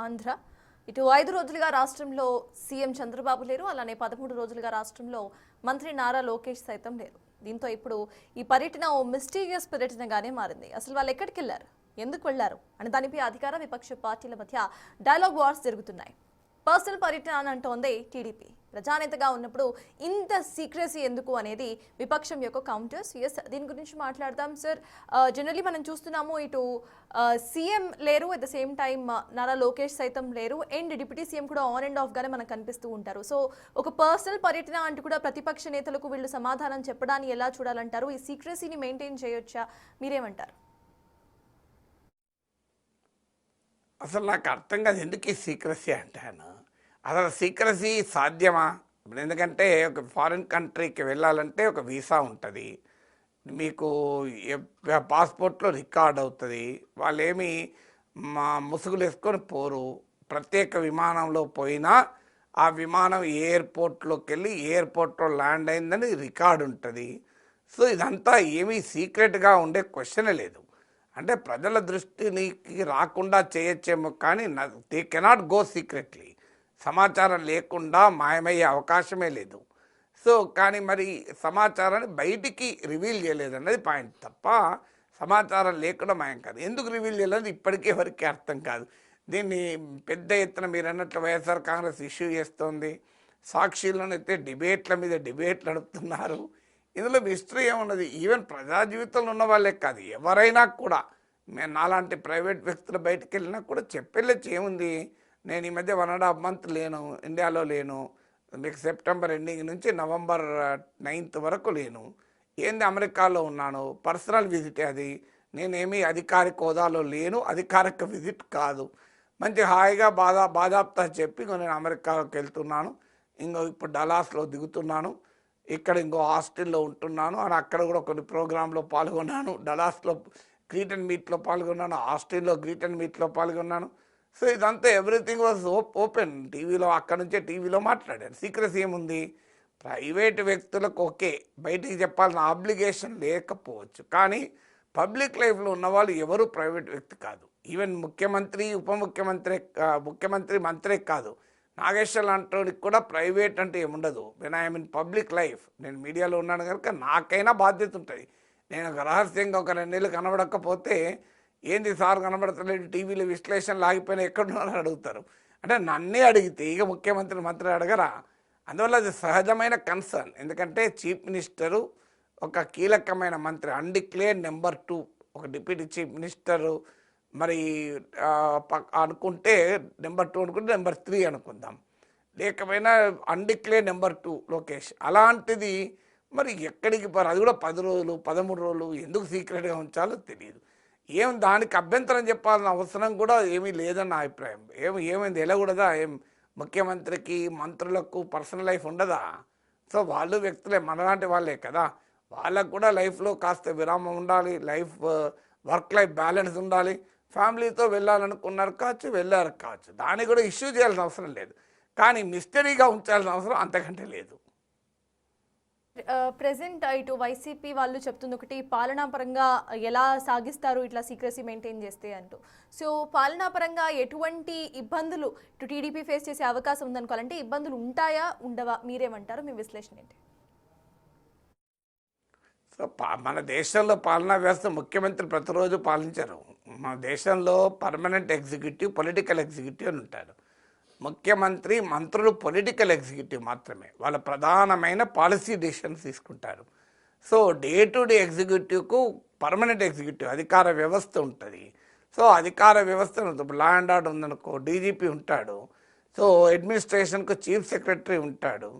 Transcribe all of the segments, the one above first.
ఆంధ్ర ఇటు 5 రోజులుగా రాష్ట్రంలో సీఎం చంద్రబాబు లేరు. అలానే 13 రోజులుగా రాష్ట్రంలో మంత్రి నారా లోకేష్ సైతం లేరు. దీంతో ఇప్పుడు ఈ పర్యటన ఓ మిస్టీరియస్ పర్యటనగానే మారింది. అసలు వాళ్ళు ఎక్కడికి వెళ్లారు, ఎందుకు వెళ్లారు అని దానిపై అధికార విపక్ష పార్టీల మధ్య డైలాగ్ వార్స్ జరుగుతున్నాయి. పర్సనల్ పర్యటన అని అంటోంది టీడీపీ. ప్రజానేతగా ఉన్నప్పుడు ఇంత సీక్రెసీ ఎందుకు అనేది విపక్షం యొక్క కౌంటర్స్. ఎస్, దీని గురించి మాట్లాడదాం. సార్, జనరలీ మనం చూస్తున్నాము ఇటు సీఎం లేరు, at the same time Nara Lokesh సైతం లేరు, అండ్ డిప్యూటీ సీఎం కూడా ఆన్ అండ్ ఆఫ్ గానే మనకు కనిపిస్తూ ఉంటారు. సో ఒక పర్సనల్ పర్యటన అంటూ కూడా ప్రతిపక్ష నేతలకు వీళ్ళు సమాధానం చెప్పడాన్ని ఎలా చూడాలంటారు? ఈ సీక్రెసీని మెయింటైన్ చేయొచ్చా? మీరేమంటారు? అసలు నాకు అర్థం కాదు ఎందుకు ఈ సీక్రసీ అంటాను. అసలు సీక్రసీ సాధ్యమా? ఇప్పుడు ఎందుకంటే ఒక ఫారిన్ కంట్రీకి వెళ్ళాలంటే ఒక వీసా ఉంటుంది, మీకు పాస్పోర్ట్లో రికార్డ్ అవుతుంది. వాళ్ళు ఏమి ముసుగులు వేసుకొని పోరు. ప్రత్యేక విమానంలో పోయినా ఆ విమానం ఎయిర్పోర్ట్లోకి వెళ్ళి ఎయిర్పోర్ట్లో ల్యాండ్ అయిందని రికార్డు ఉంటుంది. సో ఇదంతా ఏమీ సీక్రెట్గా ఉండే క్వశ్చనే లేదు. అంటే ప్రజల దృష్టికి రాకుండా చేయొచ్చేమో, కానీ దే కెనాట్ గో సీక్రెట్లీ. సమాచారం లేకుండా మాయమయ్యే అవకాశమే లేదు. సో కానీ మరి సమాచారాన్ని బయటికి రివీల్ చేయలేదు అన్నది పాయింట్ తప్ప సమాచారం లేకుండా మాయం కాదు. ఎందుకు రివీల్ చేయలేదు ఇప్పటికీ ఎవరికి అర్థం కాదు. దీన్ని పెద్ద ఎత్తున మీరు అన్నట్లు వైఎస్ఆర్ కాంగ్రెస్ ఇష్యూ చేస్తోంది. సాక్షిలోనైతే డిబేట్ల మీద డిబేట్లు నడుపుతున్నారు. ఇందులో మిస్టరీ ఏమున్నది? ఈవెన్ ప్రజా జీవితంలో ఉన్న వాళ్ళే కాదు, ఎవరైనా కూడా, మేము నాలాంటి ప్రైవేట్ వ్యక్తులు బయటకు వెళ్ళినా కూడా చెప్పేళ్ళచ్చు ఏముంది. నేను ఈ మధ్య 1.5 months లేను, ఇండియాలో లేను, మీకు సెప్టెంబర్ ఎండింగ్ నుంచి నవంబర్ 9th వరకు లేను. ఏంది అమెరికాలో ఉన్నాను, పర్సనల్ విజిటే అది. నేనేమి అధికారిక హోదాలో లేను, అధికారిక విజిట్ కాదు. మంచి హాయిగా బాధాప్తా చెప్పి నేను అమెరికాలోకి వెళ్తున్నాను, ఇప్పుడు డలాస్లో దిగుతున్నాను, ఇక్కడ హాస్టల్లో ఉంటున్నాను అని అక్కడ కూడా కొన్ని ప్రోగ్రాంలో పాల్గొన్నాను. డలాస్లో గ్రీట్ అండ్ మీట్లో పాల్గొన్నాను, హాస్టల్లో గ్రీట్ అండ్ మీట్లో పాల్గొన్నాను. సో ఇదంతా ఎవ్రీథింగ్ వాజ్ ఓపెన్. టీవీలో అక్కడ నుంచే టీవీలో మాట్లాడాను. సీక్రెసీ ఏముంది? ప్రైవేట్ వ్యక్తులకు ఓకే, బయటికి చెప్పాల్సిన ఆబ్లిగేషన్ లేకపోవచ్చు, కానీ పబ్లిక్ లైఫ్లో ఉన్నవాళ్ళు ఎవరు ప్రైవేట్ వ్యక్తి కాదు. ఈవెన్ ముఖ్యమంత్రి, ఉప ముఖ్యమంత్రి, మంత్రే కాదు, నాగేశ్వర్ లాంటి కూడా ప్రైవేట్ అంటే ఏముండదు. When I mean public life, నేను మీడియాలో ఉన్నాను కనుక నాకైనా బాధ్యత ఉంటుంది. నేను ఒక రహస్యంగా ఒక 2 నెలలు కనబడకపోతే ఏంది సార్ కనబడతలేదు, టీవీలో విశ్లేషణలు ఆగిపోయినా ఎక్కడున్నారని అడుగుతారు. అంటే నన్నే అడిగితే ఇక మంత్రి అడగరా? అందువల్ల అది సహజమైన కన్సర్న్. ఎందుకంటే చీఫ్ మినిస్టరు ఒక కీలకమైన మంత్రి, అన్డిక్లేర్డ్ నెంబర్ 2, ఒక డిప్యూటీ చీఫ్ మినిస్టరు. మరి అనుకుంటే నెంబర్ 2 అనుకుంటే నెంబర్ 3 అనుకుందాం, లేకపోయినా అన్డిక్లేర్డ్ నెంబర్ 2 లోకేష్. అలాంటిది మరి ఎక్కడికి అది కూడా 10 రోజులు 13 రోజులు ఎందుకు సీక్రెట్గా ఉంచాలో తెలియదు. దానికి అభ్యంతరం చెప్పాల్సిన అవసరం కూడా ఏమీ లేదన్న అభిప్రాయం. ఏమైంది వెళ్ళకూడదా? ముఖ్యమంత్రికి మంత్రులకు పర్సనల్ లైఫ్ ఉండదా? సో వాళ్ళు వ్యక్తులే, మనలాంటి వాళ్ళే కదా. వాళ్ళకు కూడా లైఫ్లో కాస్త విరామం ఉండాలి, వర్క్ లైఫ్ బ్యాలెన్స్ ఉండాలి. ఫ్యామిలీతో వెళ్ళాలనుకున్నారు కావచ్చు, వెళ్ళారు కావచ్చు, దాన్ని కూడా ఇష్యూ చేయాల్సిన అవసరం లేదు. కానీ మిస్టరీగా ఉంచాల్సిన అవసరం అంతకంటే లేదు. ప్రెసెంట్ ఇటు వైసీపీ వాళ్ళు చెప్తుంది ఒకటి, పాలనాపరంగా ఎలా సాగిస్తారు ఇట్లా సీక్రెసీ మెయింటైన్ చేస్తే అంటూ. సో పాలనాపరంగా ఎటువంటి ఇబ్బందులు ఇటు టీడీపీ ఫేస్ చేసే అవకాశం ఉందనుకోవాలంటే ఇబ్బందులు ఉంటాయా, ఉండవా? మీరేమంటారు? మీ విశ్లేషణ ఏంటి? సో మన దేశంలో పాలనా వ్యవస్థ ముఖ్యమంత్రి ప్రతిరోజు పాలించరు. మన దేశంలో పర్మనెంట్ ఎగ్జిక్యూటివ్, పొలిటికల్ ఎగ్జిక్యూటివ్ అని ఉంటారు. ముఖ్యమంత్రి, మంత్రులు పొలిటికల్ ఎగ్జిక్యూటివ్ మాత్రమే. వాళ్ళ ప్రధానమైన పాలసీ డెసిషన్స్ తీసుకుంటారు. సో డే టు డే ఎగ్జిక్యూటివ్కు పర్మనెంట్ ఎగ్జిక్యూటివ్ అధికార వ్యవస్థ ఉంటుంది. సో అధికార వ్యవస్థ లా అండ్ ఆర్డర్ ఉందనుకో, డీజీపీ ఉంటాడు. సో అడ్మినిస్ట్రేషన్కు చీఫ్ సెక్రటరీ ఉంటాడు,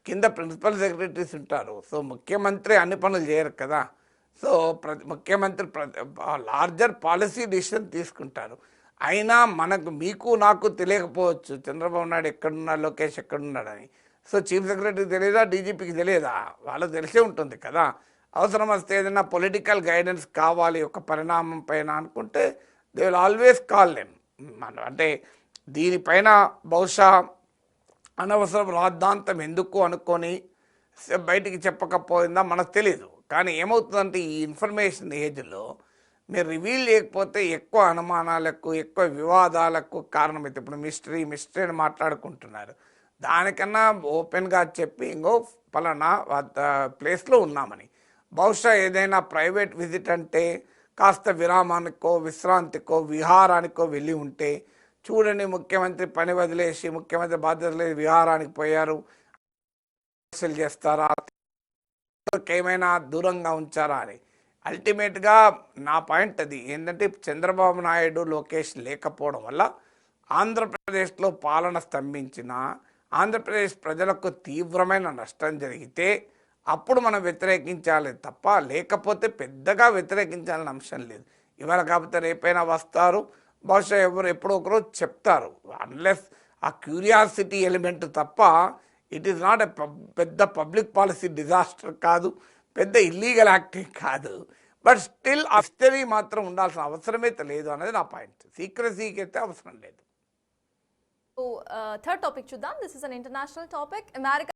కింద ప్రిన్సిపల్ సెక్రటరీస్ ఉంటారు. సో ముఖ్యమంత్రి అన్ని పనులు చేయరు కదా. సో ముఖ్యమంత్రి లార్జర్ పాలసీ డెసిషన్ తీసుకుంటారు. అయినా మీకు నాకు తెలియకపోవచ్చు చంద్రబాబు నాయుడు ఎక్కడున్నాడు, లోకేష్ ఎక్కడున్నాడని. సో చీఫ్ సెక్రటరీ తెలియదా, డీజీపీకి తెలియదా? వాళ్ళకి తెలిసే ఉంటుంది కదా. అవసరం వస్తే ఏదైనా పొలిటికల్ గైడెన్స్ కావాలి ఒక పరిణామం పైన అనుకుంటే they will always call them. అంటే దీనిపైన బహుశా అనవసరం రాద్ధాంతం ఎందుకు అనుకొని బయటికి చెప్పకపోయిందా మనకు తెలియదు. కానీ ఏమవుతుందంటే ఈ ఇన్ఫర్మేషన్ ఏజ్లో మీరు రివీల్ చేయకపోతే ఎక్కువ అనుమానాలకు ఎక్కువ వివాదాలకు కారణమైతే ఇప్పుడు మిస్టరీ అని మాట్లాడుకుంటున్నారు. దానికన్నా ఓపెన్గా చెప్పి ఇంకో పలానా ప్లేస్లో ఉన్నామని, బహుశా ఏదైనా ప్రైవేట్ విజిట్ అంటే కాస్త విరామానికో విశ్రాంతికో విహారానికో వెళ్ళి ఉంటే, చూడండి ముఖ్యమంత్రి పని వదిలేసి ముఖ్యమంత్రి బాధ్యత లేదు విహారానికి పోయారు చేస్తారా, ఏమైనా దూరంగా ఉంచారా అని. అల్టిమేట్గా నా పాయింట్ అది ఏంటంటే చంద్రబాబు నాయుడు లోకేష్ లేకపోవడం వల్ల ఆంధ్రప్రదేశ్లో పాలన స్తంభించిన, ఆంధ్రప్రదేశ్ ప్రజలకు తీవ్రమైన నష్టం జరిగితే అప్పుడు మనం వ్యతిరేకించాలి తప్ప, లేకపోతే పెద్దగా వ్యతిరేకించాలని అంశం లేదు. ఇవాళ కాకపోతే రేపైనా వస్తారు, బహుశా ఎప్పుడో ఒకరు చెప్తారు. అన్లెస్ ఆ క్యూరియాసిటీ ఎలిమెంట్ తప్ప ఇట్ ఈస్ నాట్ ఎ పెద్ద పబ్లిక్ పాలసీ డిజాస్టర్ కాదు, పెద్ద ఇల్లీగల్ యాక్టింగ్ కాదు. బట్ స్టిల్ హిస్టరీ మాత్రం ఉండాల్సిన అవసరమైతే లేదు అనేది నా పాయింట్. సీక్రసీకి అయితే అవసరం లేదు. థర్డ్ టాపిక్ చూద్దాం. This is an international topic. America